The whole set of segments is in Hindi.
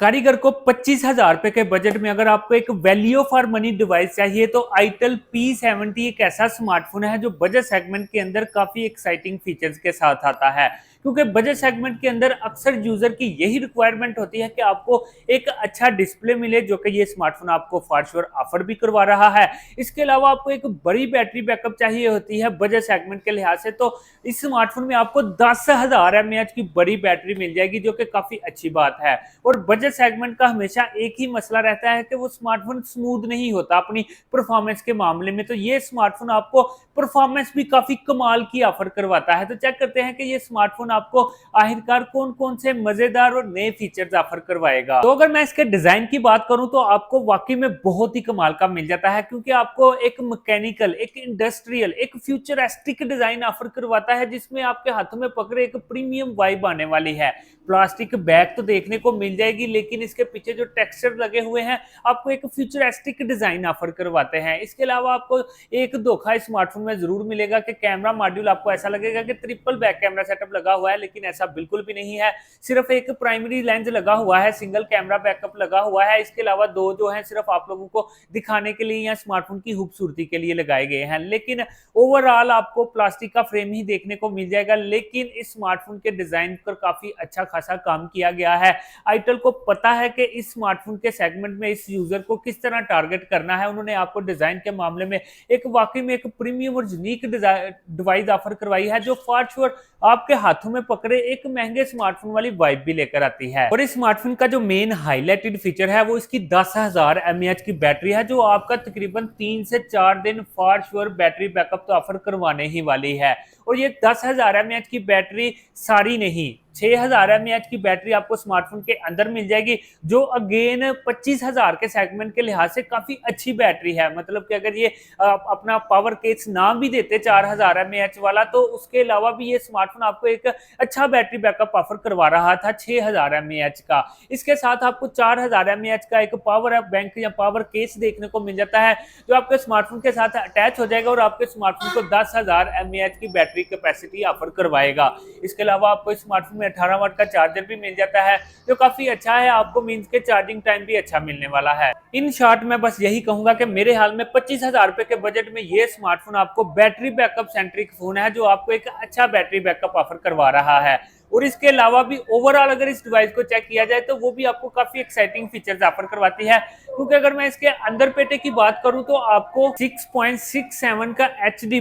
कारीगर को 25,000 रुपए के बजट में अगर आपको एक वैल्यू फॉर मनी डिवाइस चाहिए तो आईटेल P70 एक ऐसा स्मार्टफोन है जो बजट सेगमेंट के अंदर काफी एक्साइटिंग फीचर्स के साथ आता है। क्योंकि बजट सेगमेंट के अंदर अक्सर यूजर की यही रिक्वायरमेंट होती है कि आपको एक अच्छा डिस्प्ले मिले, जो कि ये स्मार्टफोन आपको फॉर श्योर ऑफर भी करवा रहा है। इसके अलावा आपको एक बड़ी बैटरी बैकअप चाहिए होती है बजट सेगमेंट के लिहाज से, तो इस स्मार्टफोन में आपको 10,000 mAh की बड़ी बैटरी मिल जाएगी, जो कि काफी अच्छी बात है। और बजट सेगमेंट का हमेशा एक ही मसला रहता है कि वो स्मार्टफोन स्मूथ नहीं होता अपनी परफॉर्मेंस के मामले में, तो ये स्मार्टफोन आपको परफॉर्मेंस भी काफी कमाल की ऑफर करवाता है। तो चेक करते हैं कि ये स्मार्टफोन आपको आखिरकार कौन कौन से मजेदार और नए फीचर्स ऑफर करवाएगा। तो अगर मैं इसके डिजाइन की बात करूं तो आपको वाकई में बहुत ही कमाल का मिल जाता है, क्योंकि आपको एक मैकेनिकल, एक इंडस्ट्रियल, एक फ्यूचरिस्टिक डिजाइन ऑफर करवाता है, जिसमें आपके हाथों में पकड़े एक प्रीमियम वाइब आने वाली है। प्लास्टिक बैग तो देखने को मिल जाएगी, लेकिन इसके पीछे जो टेक्सचर लगे हुए हैं आपको एक फ्यूचरिस्टिक डिजाइन ऑफर करवाते हैं। इसके अलावा आपको एक धोखा स्मार्टफोन में जरूर मिलेगा कि कैमरा मॉड्यूल आपको ऐसा लगेगा कि ट्रिपल बैक कैमरा सेटअप लगा हुआ है, लेकिन ऐसा बिल्कुल भी नहीं है। सिर्फ एक प्राइमरी लेंस लगा हुआ है, सिंगल कैमरा बैकअप लगा हुआ है। इसके अलावा दो जो है सिर्फ आप लोगों को दिखाने के लिए या स्मार्टफोन की खूबसूरती के लिए लगाए गए हैं, लेकिन ओवरऑल आपको प्लास्टिक का फ्रेम ही देखने को मिल जाएगा। लेकिन इस स्मार्टफोन के डिजाइन पर काफी अच्छा खासा काम किया गया है। आईटेल को पता है कि इस स्मार्टफोन के सेगमेंट में इस यूजर को किस तरह टारगेट करना है। उन्होंने आपको डिजाइन के मामले में एक वाकई में एक प्रीमियम और यूनिक डिवाइस ऑफर करवाई है, जो फॉर श्योर आपके हाथों में पकड़े एक महंगे स्मार्टफोन वाली वाइब भी लेकर आती है। और इस स्मार्टफोन का जो मेन हाईलाइटेड फीचर है वो इसकी 10,000 mAh की बैटरी है, जो आपका तकरीबन 3 से 4 दिन फॉर श्योर बैटरी बैकअप तो ऑफर करवाने ही वाली है। और ये 10,000 mAh की बैटरी सारी नहीं, 6,000 mAh की बैटरी आपको स्मार्टफोन के अंदर मिल जाएगी, जो अगेन 25,000 के सेगमेंट के लिहाज से काफी अच्छी बैटरी है। मतलब कि अगर ये अपना पावर केस ना भी देते 4,000 mAh वाला, तो उसके अलावा भी ये स्मार्टफोन आपको एक अच्छा बैटरी बैकअप ऑफर करवा रहा था 6,000 mAh का। इसके साथ आपको 4,000 mAh का एक पावर बैंक या पावर केस देखने को मिल जाता है, जो आपके स्मार्टफोन के साथ अटैच हो जाएगा और आपके स्मार्टफोन को 10,000 mAh की बैटरी कैपेसिटी ऑफर करवाएगा। इसके अलावा आपको स्मार्टफोन में 18 वाट का चार्जर भी मिल जाता है, जो काफी अच्छा है। आपको मींस के चार्जिंग टाइम भी अच्छा मिलने वाला है। इन शॉर्ट मैं बस यही कहूंगा कि मेरे हाल में 25,000 रुपए के बजट में ये स्मार्टफोन आपको बैटरी बैकअप सेंट्रिक फोन है, जो आपको एक अच्छा बैटरी बैकअप ऑफर करवा रहा है। और इसके अलावा भी ओवरऑल अगर इस डिवाइस को चेक किया जाए तो वो भी आपको काफी एक्साइटिंग फीचर्स ऑफर करवाती है। क्योंकि अगर मैं इसके अंदर पेटे की बात करूं तो आपको 6.67 का H D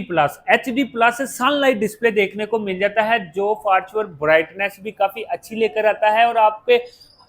plus sunlight display देखने को मिल जाता है, जो फॉर श्योर ब्राइटनेस भी काफी अच्छी लेकर आता है और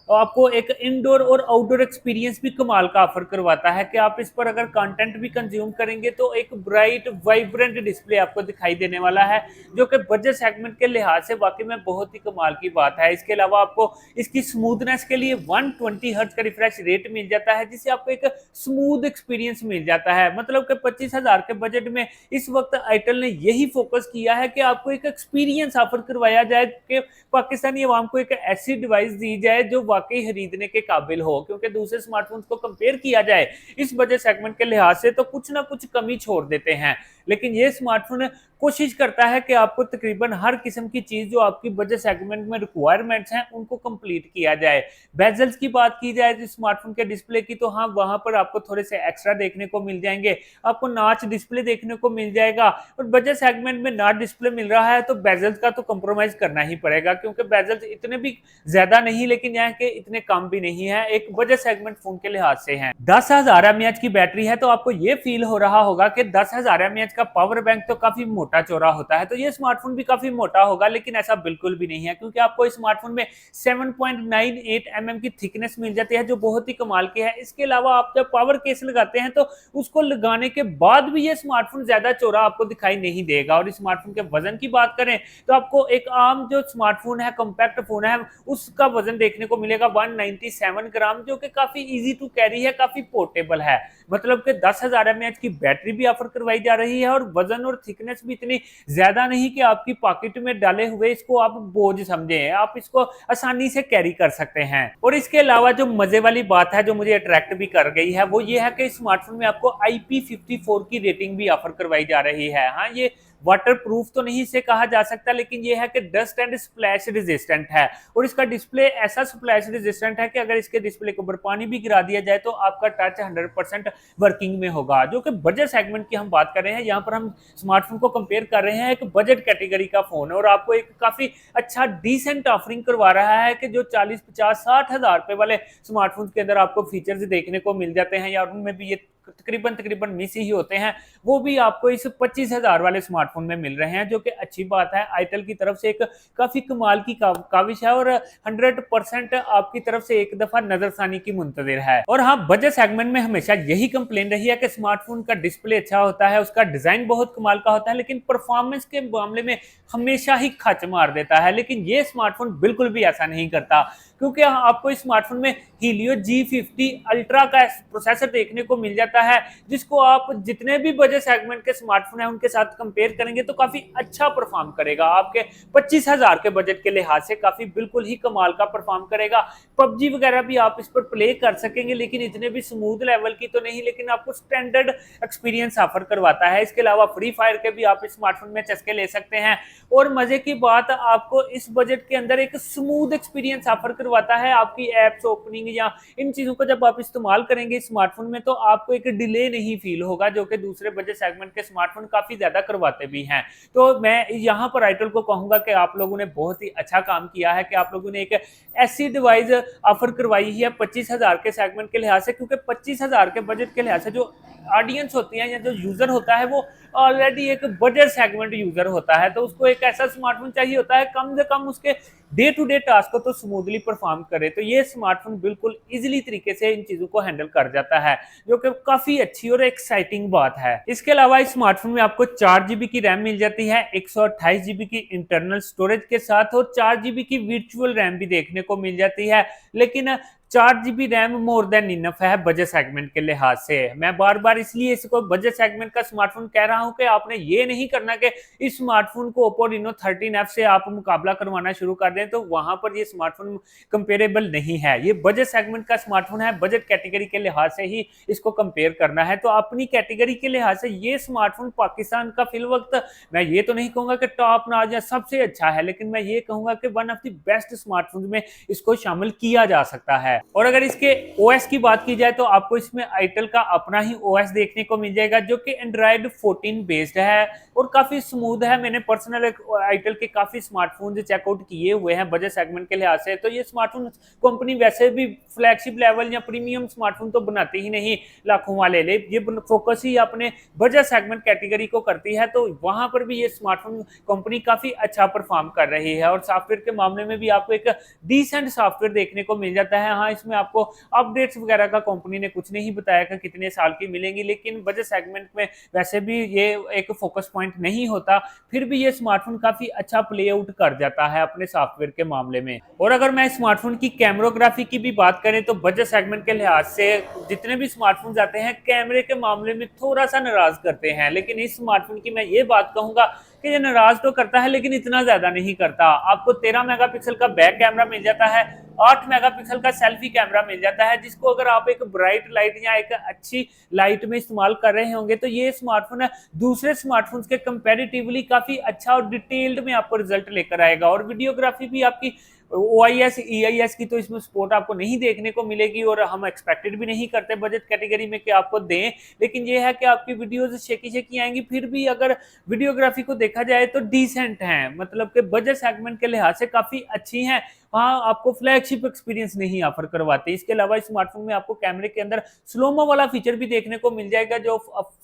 आपको एक इंडोर और आउटडोर एक्सपीरियंस भी कमाल का ऑफर करवाता है कि आप इस पर अगर कंटेंट भी कंज्यूम करेंगे तो एक ब्राइट वाइब्रेंट डिस्प्ले आपको दिखाई देने वाला है, जो कि बजट सेगमेंट के लिहाज से वाकई में बहुत ही कमाल की बात है। इसके अलावा आपको इसकी स्मूथनेस के लिए 120 हर्ट्ज का रिफ्रेश रेट मिल जाता है, जिससे आपको एक स्मूथ एक्सपीरियंस मिल जाता है। मतलब कि 25,000 के बजट में इस वक्त आईटेल ने यही फोकस किया है कि आपको एक एक्सपीरियंस ऑफर करवाया जाए कि पाकिस्तानी अवाम को एक ऐसी डिवाइस दी जाए जो वाकई खरीदने के काबिल हो। क्योंकि दूसरे स्मार्टफोन्स को कंपेयर किया जाए इस बजट सेगमेंट के लिहाज से तो कुछ ना कुछ कमी छोड़ देते हैं, लेकिन ये स्मार्टफोन कोशिश करता है कि आपको तकरीबन हर किस्म की चीज जो आपकी बजट सेगमेंट में रिक्वायरमेंट्स हैं उनको कंप्लीट किया जाए। बेजल्स की बात की जाए तो स्मार्टफोन के डिस्प्ले की, तो हाँ वहां पर आपको थोड़े से एक्स्ट्रा देखने को मिल जाएंगे। आपको नॉच डिस्प्ले देखने को मिल जाएगा, और बजट सेगमेंट में नॉच डिस्प्ले मिल रहा है तो बेजल्स का तो कंप्रोमाइज करना ही पड़ेगा, क्योंकि बेजल्स इतने भी ज्यादा नहीं लेकिन यहाँ के इतने कम भी नहीं है, एक बजट सेगमेंट फोन के लिहाज से है। 10,000 mAh की बैटरी है, तो आपको ये फील हो रहा होगा कि 10,000 mAh का पावर बैंक तो काफी मोटा चौड़ा होता है, तो ये स्मार्टफोन भी काफी मोटा होगा, लेकिन ऐसा बिल्कुल भी नहीं है, क्योंकि आपको इस स्मार्टफोन में 7.98 mm की थिकनेस मिल जाती है, जो बहुत ही कमाल की है। इसके अलावा आप जब पावर केस लगाते हैं तो उसको लगाने के बाद भी ये स्मार्टफोन ज्यादा चौड़ा आपको दिखाई नहीं देगा। और इस स्मार्टफोन के वजन की बात करें तो आपको एक आम जो स्मार्टफोन है, कॉम्पैक्ट फोन है, उसका वजन देखने को मिलेगा 197 ग्राम, जो कि काफी इजी टू कैरी है, काफी पोर्टेबल है। मतलब कि 10,000 mAh की बैटरी भी ऑफर करवाई जा रही है, और वजन और थिकनेस भी इतनी ज्यादा नहीं कि आपकी पॉकेट में डाले हुए इसको आप बोझ समझें, आप इसको आसानी से कैरी कर सकते हैं। और इसके अलावा जो मजे वाली बात है, जो मुझे अट्रैक्ट भी कर गई है, वो ये है कि स्मार्टफोन में आपको IP54 की रेटिंग भी ऑफर करवाई जा रही है। हाँ, ये वाटर प्रूफ तो नहीं इसे कहा जा सकता, लेकिन ये है कि डस्ट एंड स्प्लैश रेजिस्टेंट है। और इसका डिस्प्ले ऐसा स्प्लैश रेजिस्टेंट है कि अगर इसके डिस्प्ले के ऊपर पानी भी गिरा दिया जाए तो आपका टच 100% वर्किंग में होगा। जो कि बजट सेगमेंट की हम बात कर रहे हैं, यहाँ पर हम स्मार्टफोन को कंपेयर कर रहे हैं एक बजट कैटेगरी का फोन है, और आपको एक काफी अच्छा डिसेंट ऑफरिंग करवा रहा है कि जो 40, 50, 60 हजार रुपए वाले स्मार्टफोन के अंदर आपको फीचर्स देखने को मिल जाते हैं, या उनमें भी ये तकरीबन मिस ही होते हैं, वो भी आपको इस 25,000 वाले स्मार्टफोन में मिल रहे हैं, जो कि अच्छी बात है। आईटेल की तरफ से एक काफी कमाल की काविश है, और 100% आपकी तरफ से एक दफा नजरसानी की मुंतजिर है। और हाँ, बजट सेगमेंट में हमेशा यही कंप्लेन रही है कि स्मार्टफोन का डिस्प्ले अच्छा होता है, उसका डिजाइन बहुत कमाल का होता है, लेकिन परफॉर्मेंस के मामले में हमेशा ही खच मार देता है। लेकिन ये स्मार्टफोन बिल्कुल भी ऐसा नहीं करता, क्योंकि आपको इस स्मार्टफोन में हीलियो G50 अल्ट्रा का प्रोसेसर देखने को मिल जाता है, जिसको आप जितने भी बजट सेगमेंट के स्मार्टफोन है उनके साथ कंपेयर करेंगे तो काफी अच्छा परफॉर्म करेगा। आपके 25,000 के बजट के लिहाज से काफी बिल्कुल ही कमाल का परफॉर्म करेगा। पबजी वगैरह भी आप इस पर प्ले कर सकेंगे, लेकिन इतने भी स्मूथ लेवल की तो नहीं, लेकिन आपको स्टैंडर्ड एक्सपीरियंस ऑफर करवाता है। इसके अलावा फ्री फायर के भी आप इस स्मार्टफोन में चस्के ले सकते हैं। और मजे की बात, आपको इस बजट के अंदर एक स्मूथ एक्सपीरियंस ऑफर करवाता है। आपकी एप्स ओपनिंग या इन चीजों को जब आप इस्तेमाल करेंगे स्मार्टफोन में, तो आपको एक डिले नहीं फील होगा, जो कि दूसरे बजट सेगमेंट के स्मार्टफोन काफी ज्यादा करवाते भी हैं। तो मैं यहाँ पर आईटेल को कहूंगा कि आप लोगों ने बहुत ही अच्छा काम किया है कि आप लोगों ने एक ऐसी डिवाइस ऑफर करवाई है 25,000 के सेगमेंट के लिहाज से, क्योंकि 25,000 के बजट के लिहाज से जो ऑडियंस होती है या जो यूजर होता है वो ऑलरेडी एक बजट सेगमेंट यूजर होता है, तो उसको एक ऐसा स्मार्टफोन चाहिए होता है कम से कम उसके डे टू डे टास्क को तो स्मूथली परफॉर्म करे। तो ये स्मार्टफोन बिल्कुल इजीली तरीके से इन चीजों को हैंडल कर जाता है, जो कि काफी अच्छी और एक्साइटिंग बात है। इसके अलावा इस स्मार्टफोन में आपको 4 GB की रैम मिल जाती है, 128 GB की इंटरनल स्टोरेज के साथ, और 4 GB की वर्चुअल रैम भी देखने को मिल जाती है। लेकिन 4 GB RAM more than enough है बजट सेगमेंट के लिहाज से। मैं बार बार इसलिए इसको बजट सेगमेंट का स्मार्टफोन कह रहा हूं कि आपने ये नहीं करना कि इस स्मार्टफोन को Oppo Reno 13F से आप मुकाबला करवाना शुरू कर दें, तो वहां पर ये स्मार्टफोन कंपेरेबल नहीं है। ये बजट सेगमेंट का स्मार्टफोन है, बजट कैटेगरी के लिहाज से ही इसको कंपेयर करना है। तो अपनी कैटेगरी के लिहाज से ये स्मार्टफोन पाकिस्तान का फिल वक्त, मैं ये तो नहीं कहूंगा कि टॉप नॉच या सबसे अच्छा है, लेकिन मैं ये कहूंगा कि one of the best smartphone में इसको शामिल किया जा सकता है। और अगर इसके ओएस की बात की जाए तो आपको इसमें आईटेल का अपना ही ओएस देखने को मिल जाएगा, जो कि एंड्रॉइड 14 बेस्ड है और काफी स्मूथ है। मैंने पर्सनल आईटेल के काफी स्मार्टफोन चेकआउट किए हुए हैं बजट सेगमेंट के लिहाज से। तो ये स्मार्टफोन कंपनी वैसे भी फ्लैगशिप लेवल या प्रीमियम स्मार्टफोन तो बनाती ही नहीं लाखों वाले, ये फोकस ही अपने बजट सेगमेंट कैटेगरी को करती है। तो वहां पर भी ये स्मार्टफोन कंपनी काफी अच्छा परफॉर्म कर रही है, और सॉफ्टवेयर के मामले में भी आपको एक डिसेंट सॉफ्टवेयर देखने को मिल जाता है। हाँ, इसमें आपको अपडेट्स वगैरह का कंपनी ने कुछ नहीं बताया कि कितने साल की मिलेंगी, लेकिन बजट सेगमेंट में वैसे भी ये एक फोकस पॉइंट नहीं होता, फिर भी ये स्मार्टफोन काफी अच्छा प्ले आउट कर जाता है अपने सॉफ्टवेयर के मामले में। और अगर मैं स्मार्टफोन की कैमरोग्राफी की भी बात करें तो बजट सेगमेंट के लिहाज से जितने भी स्मार्टफोन आते हैं कैमरे के मामले में थोड़ा सा नाराज करते हैं, लेकिन इस स्मार्टफोन की मैं ये बात कहूंगा कि ये नाराज तो करता है लेकिन इतना ज्यादा नहीं करता। आपको 13 मेगापिक्सल का बैक कैमरा मिल जाता है, 8 मेगापिक्सल का सेल्फी कैमरा मिल जाता है, जिसको अगर आप एक ब्राइट लाइट या एक अच्छी लाइट में इस्तेमाल कर रहे होंगे तो ये स्मार्टफोन दूसरे स्मार्टफोन्स के कंपैरेटिवली काफी अच्छा और डिटेल्ड में आपको रिजल्ट लेकर आएगा। और वीडियोग्राफी भी आपकी OIS EIS की तो इसमें सपोर्ट आपको नहीं देखने को मिलेगी, और हम एक्सपेक्टेड भी नहीं करते बजट कैटेगरी में कि आपको दें, लेकिन ये है कि आपकी वीडियोज शेकी आएंगी, फिर भी अगर वीडियोग्राफी को देखा जाए तो डिसेंट हैं, मतलब कि बजट सेगमेंट के लिहाज से काफी अच्छी हैं। हाँ, आपको फ्लैगशिप एक्सपीरियंस नहीं ऑफर करवाते। इसके अलावा स्मार्टफोन में आपको कैमरे के अंदर स्लोमो वाला फीचर भी देखने को मिल जाएगा, जो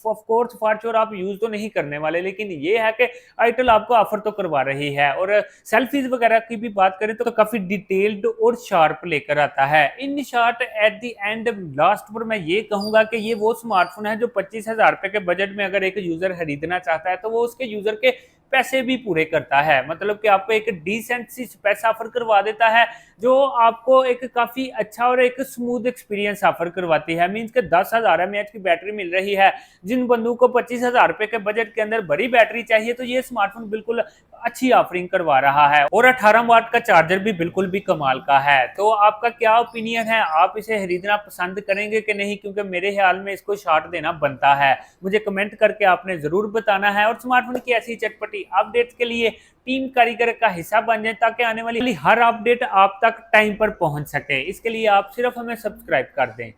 ऑफ कोर्स फॉर श्योर आप यूज तो नहीं करने वाले, लेकिन ये है कि आईटेल आपको ऑफर तो करवा रही है। और सेल्फीज वगैरह की भी बात करें तो काफी डिटेल्ड और शार्प लेकर आता है। In short at the end last पर मैं ये कहूंगा कि ये वो स्मार्टफोन है जो 25,000 रुपए के बजट में अगर एक यूजर खरीदना चाहता है तो वो उसके यूजर के पैसे भी पूरे करता है। मतलब कि आपको एक डिसेंट सी स्पेस ऑफर करवा देता है, जो आपको एक काफ़ी अच्छा और एक स्मूथ एक्सपीरियंस ऑफर करवाती है। मीन्स के 10,000 एमएएच की बैटरी मिल रही है। जिन बंदों को 25,000 रुपए के बजट के अंदर बड़ी बैटरी चाहिए, तो ये स्मार्टफोन बिल्कुल अच्छी ऑफरिंग करवा रहा है। और 18 वाट का चार्जर भी बिल्कुल भी कमाल का है। तो आपका क्या ओपिनियन है, आप इसे खरीदना पसंद करेंगे कि नहीं? क्योंकि मेरे ख्याल में इसको शॉट देना बनता है। मुझे कमेंट करके आपने जरूर बताना है। और स्मार्टफोन की ऐसी चटपटी अपडेट्स के लिए टीम कारीगर का हिस्सा बन जाए, ताकि आने वाली हर अपडेट आप तक टाइम पर पहुंच सके। इसके लिए आप सिर्फ हमें सब्सक्राइब कर दें।